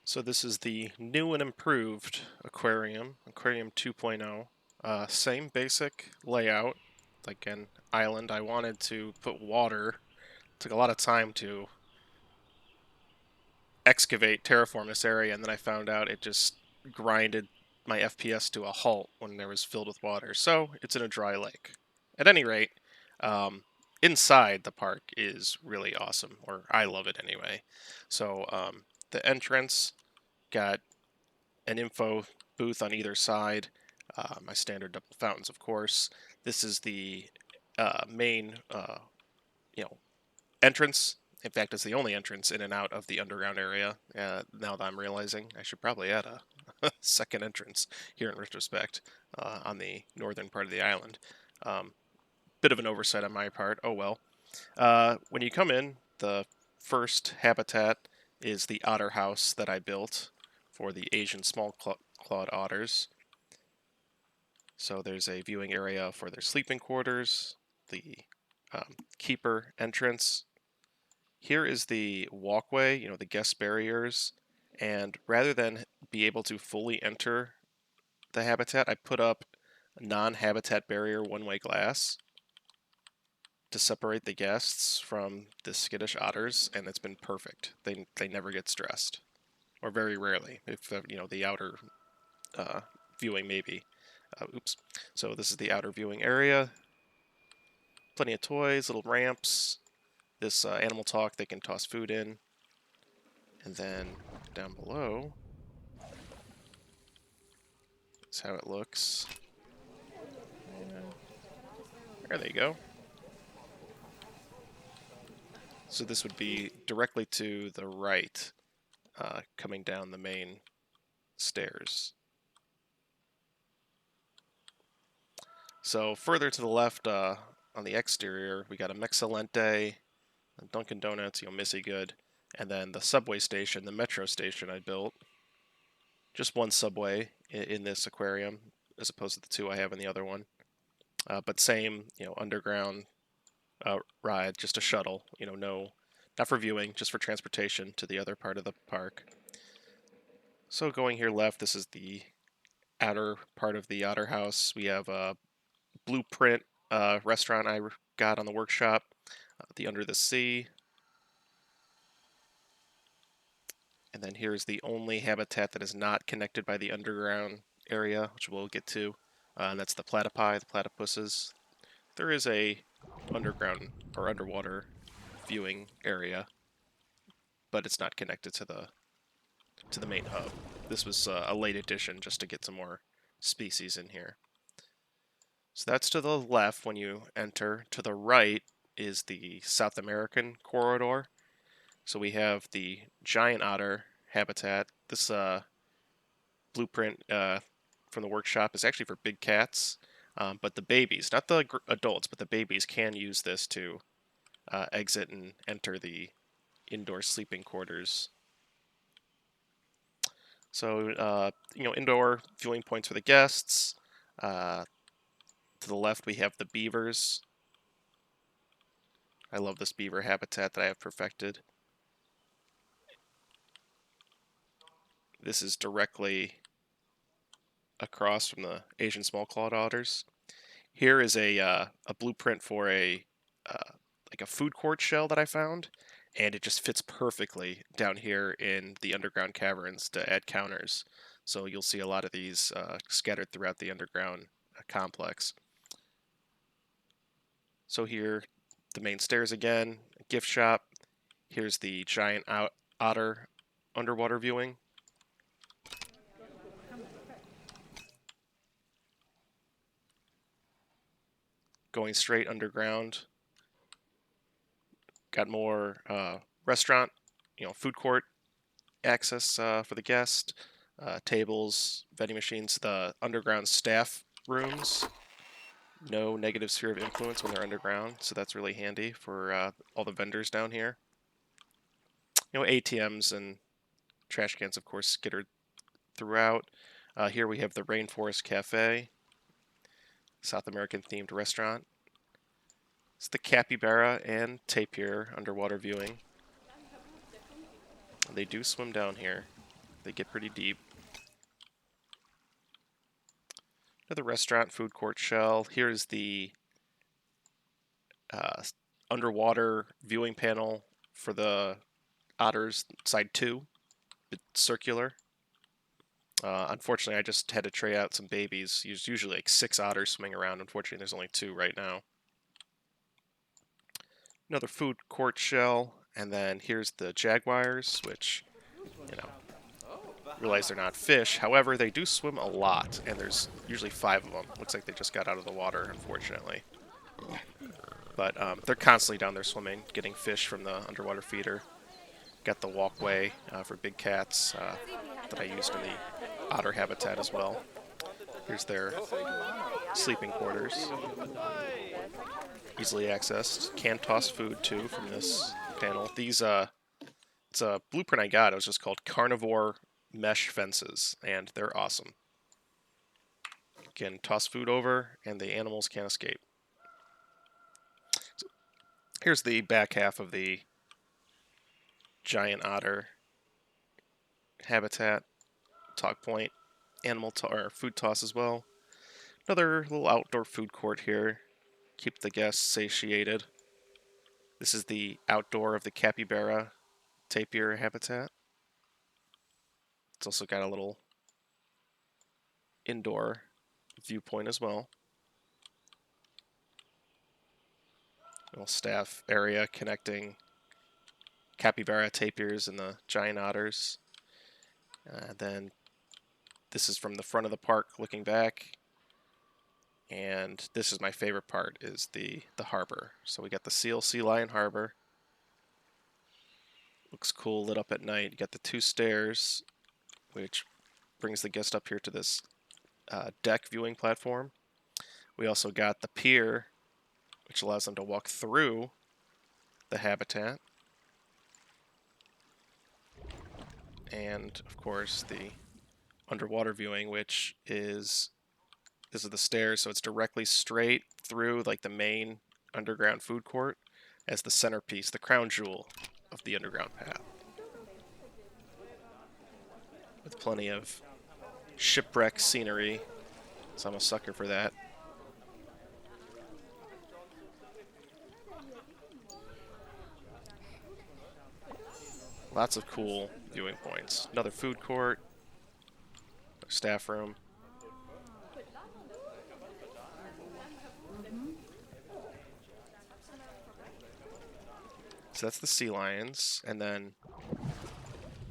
So this is the new and improved Aquarium, Aquarium 2.0. Same basic layout, like an island. I wanted to put water. Took a lot of time to excavate, terraform this area, and then I found out it just grinded my FPS to a halt when there was filled with water. So it's in a dry lake. At any rate, um, inside the park is really awesome, or I love it anyway. So the entrance got an info booth on either side. My standard double fountains, of course. This is the main, you know, entrance. In fact, it's the only entrance in and out of the underground area. Now that I'm realizing, I should probably add a second entrance here in retrospect on the northern part of the island. Um, Bit of an oversight on my part. Oh well. When you come in, the first habitat is the otter house that I built for the Asian small-clawed otters. So there's a viewing area for their sleeping quarters, the keeper entrance. Here is the walkway, the guest barriers, and rather than be able to fully enter the habitat, I put up non-habitat barrier one-way glass to separate the guests from the skittish otters, and it's been perfect. They never get stressed, or very rarely, if the outer uh, viewing maybe. Oops. So this is the outer viewing area. Plenty of toys, little ramps. This animal talk they can toss food in, and then down below is how it looks. There they go. So this would be directly to the right, coming down the main stairs. So further to the left, on the exterior, we got a Mexcellente, a Dunkin' Donuts, Missy Good, and then the subway station, the metro station I built. Just one subway in this aquarium, as opposed to the two I have in the other one. But same, underground ride, just a shuttle. Not for viewing, just for transportation to the other part of the park. So going here left, this is the outer part of the Otter House. We have a blueprint restaurant I got on the workshop, the Under the Sea. And then here's the only habitat that is not connected by the underground area, which we'll get to. And that's the platypi, the platypuses. There is a underground or underwater viewing area, but it's not connected to the main hub. This was a late addition just to get some more species in here. So that's to the left when you enter. To the right is the South American corridor. So we have the giant otter habitat. This blueprint from the workshop is actually for big cats, but the babies, not the adults, but the babies can use this to exit and enter the indoor sleeping quarters. So, indoor viewing points for the guests. To the left, we have the beavers. I love this beaver habitat that I have perfected. This is directly across from the Asian small-clawed otters. Here is a blueprint for like a food court shell that I found, and it just fits perfectly down here in the underground caverns to add counters. So you'll see a lot of these scattered throughout the underground complex. So here, the main stairs again, a gift shop. Here's the giant otter underwater viewing. Going straight underground. Got more restaurant, food court access for the guest, tables, vending machines, the underground staff rooms. No negative sphere of influence when they're underground, so that's really handy for all the vendors down here. ATMs and trash cans, of course, skittered throughout. Here we have the Rainforest Cafe, South American themed restaurant. It's the capybara and tapir underwater viewing. They do swim down here. They get pretty deep. Another restaurant, food court shell. Here's the underwater viewing panel for the otters, side 2. It's circular. Unfortunately, I just had to tray out some babies. There's usually like 6 otters swimming around. Unfortunately, there's only 2 right now. Another food court shell, and then here's the jaguars, which, you know, realize they're not fish. However, they do swim a lot, and there's usually 5 of them. Looks like they just got out of the water, unfortunately. But they're constantly down there swimming, getting fish from the underwater feeder. Got the walkway for big cats that I used in the otter habitat as well. Here's their sleeping quarters. Easily accessed. Can toss food too from this panel. These it's a blueprint I got. It was just called carnivore mesh fences, and they're awesome. You can toss food over, and the animals can't escape. So here's the back half of the giant otter habitat. Talk point. Or food toss as well. Another little outdoor food court here. Keep the guests satiated. This is the outdoor of the capybara tapir habitat. It's also got a little indoor viewpoint as well. Little staff area connecting capybara tapirs and the giant otters. Then this is from the front of the park looking back. And this is my favorite part, is the harbor. So we got the sea lion harbor. Looks cool, lit up at night. You got the 2 stairs, which brings the guest up here to this deck viewing platform. We also got the pier, which allows them to walk through the habitat. And, of course, the underwater viewing, which is... This is the stairs, so it's directly straight through like the main underground food court as the centerpiece, the crown jewel of the underground path. With plenty of shipwreck scenery, so I'm a sucker for that. Lots of cool viewing points. Another food court, another staff room. So that's the sea lions, and then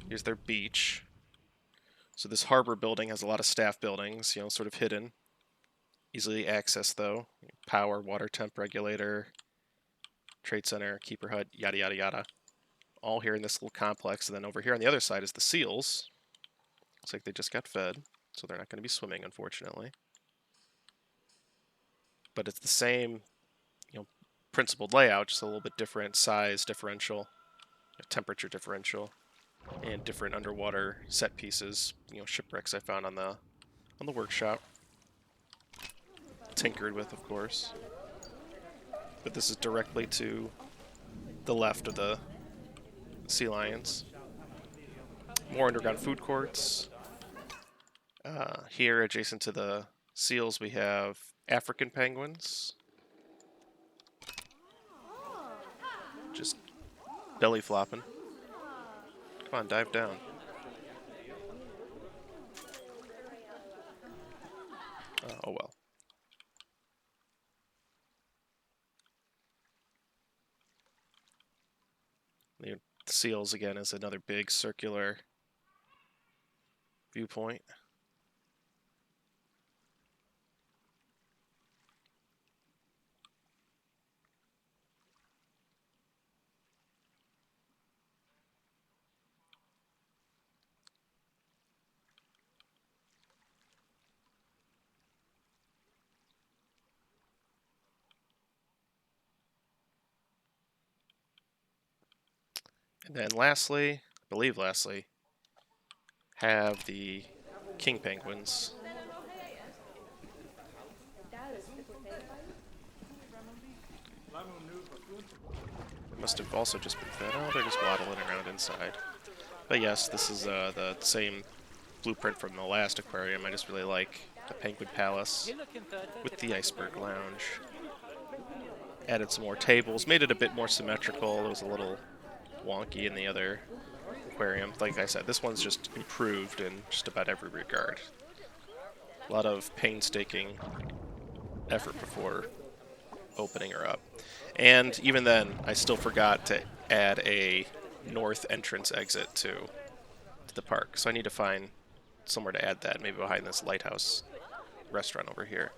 here's their beach. So this harbor building has a lot of staff buildings, sort of hidden. Easily accessed though. Power, water temp regulator, trade center, keeper hut, yada yada yada. All here in this little complex, and then over here on the other side is the seals. Looks like they just got fed, so they're not going to be swimming, unfortunately. But it's the same, principled layout, just a little bit different size differential, temperature differential, and different underwater set pieces. Shipwrecks I found on the workshop, tinkered with, of course. But this is directly to the left of the sea lions. More underground food courts. Here, adjacent to the seals, we have African penguins. Just belly flopping. Come on, dive down. Oh well. The seals, again, is another big circular viewpoint. And then lastly, have the king penguins. They must have also just been fed. Oh, they're just waddling around inside. But yes, this is the same blueprint from the last aquarium. I just really like the Penguin Palace with the Iceberg Lounge. Added some more tables, made it a bit more symmetrical. It was a little wonky in the other aquarium. Like I said, this one's just improved in just about every regard. A lot of painstaking effort before opening her up. And even then, I still forgot to add a north entrance exit to the park. So I need to find somewhere to add that, maybe behind this lighthouse restaurant over here.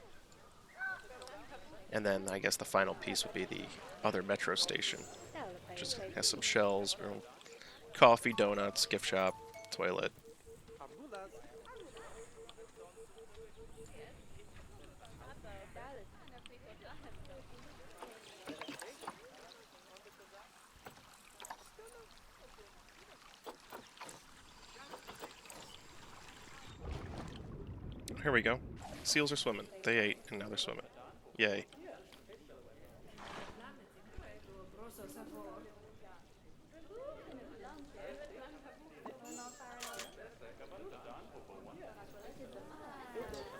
And then I guess the final piece would be the other metro station. Just has some shells, coffee, donuts, gift shop, toilet. Here we go. Seals are swimming. They ate, and now they're swimming. Yay.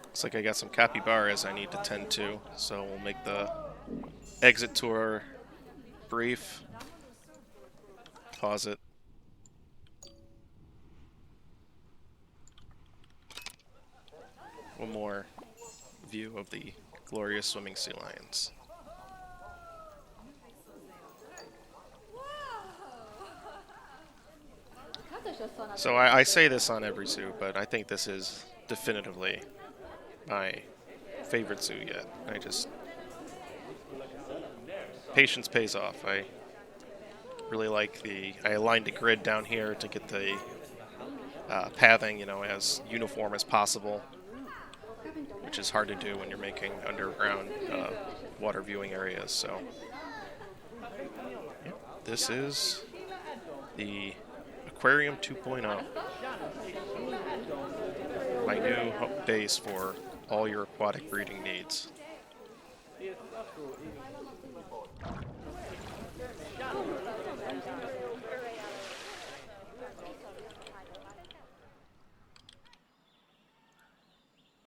Looks like I got some capybaras I need to tend to, so we'll make the exit tour brief. Pause it. One more view of the glorious swimming sea lions. So I say this on every zoo, but I think this is definitively my favorite zoo yet. Patience pays off. I really like I aligned the grid down here to get the pathing, as uniform as possible, which is hard to do when you're making underground water viewing areas. So, yeah, this is the Aquarium 2.0. My new base for all your aquatic breeding needs.